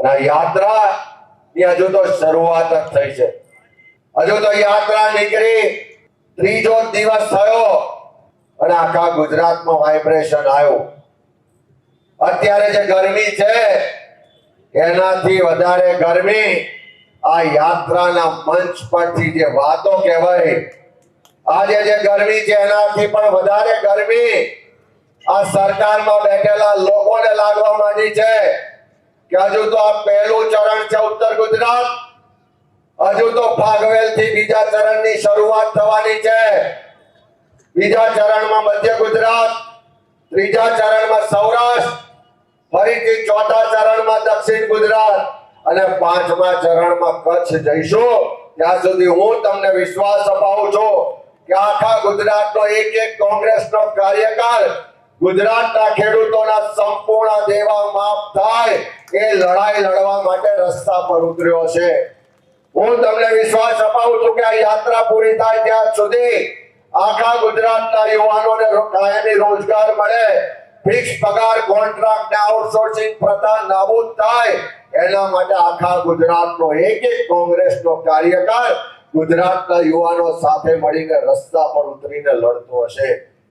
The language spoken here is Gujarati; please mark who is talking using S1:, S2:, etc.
S1: અને યાત્રા ની હજુ તો શરૂઆત જ થઈ છે. હજુ તો યાત્રા નીકળી ત્રીજો દિવસ થયો અને આખા ગુજરાતમાં વાઇબ્રેશન આવ્યું. અત્યારે જે ગરમી છે એનાથી વધારે ગરમી આ યાત્રાના મંચ પરથી જે વાતો કહેવાય, આજે જે ગરમી છે એનાથી પણ વધારે ગરમી આ સરકારમાં બેઠેલા લોકોને લાગવા માંડી છે કે હજુ તો આ પહેલું ચરણ છે ઉત્તર ગુજરાત, હજુ તો ફાગવેલ થી બીજા ચરણની શરૂઆત થવાની છે. બીજા ચરણમાં મધ્ય ગુજરાત, ત્રીજા ચરણમાં સૌરાષ્ટ્ર, ફરીથી ચોથા ચરણમાં દક્ષિણ ગુજરાત અને પાંચમા ચરણમાં કચ્છ જઈશું. ત્યાં સુધી હું તમને વિશ્વાસ અપાવું છું કે આખા ગુજરાતનો એક એક કોંગ્રેસનો કાર્યકર ગુજરાતના ખેડૂતોના સંપૂર્ણ દેવા માફ થાય એ લડાઈ લડવા માટે રસ્તા પર ઉતર્યો છે. હું તમને વિશ્વાસ અપાવું છું કે આ યાત્રા પૂરી થાય ત્યાં સુધી આખા ગુજરાતના યુવાનોને કાયમી રોજગાર મળે, ફિક્સ પગાર, કોન્ટ્રાક્ટ ને આઉટસોર્સિંગ પ્રથા નાબૂદ થાય, એના માટે આખા ગુજરાતનો એક એક કોંગ્રેસનો કાર્યકર ગુજરાતના યુવાનો સાથે મળીને રસ્તા પર ઉતરીને લડતો હશે.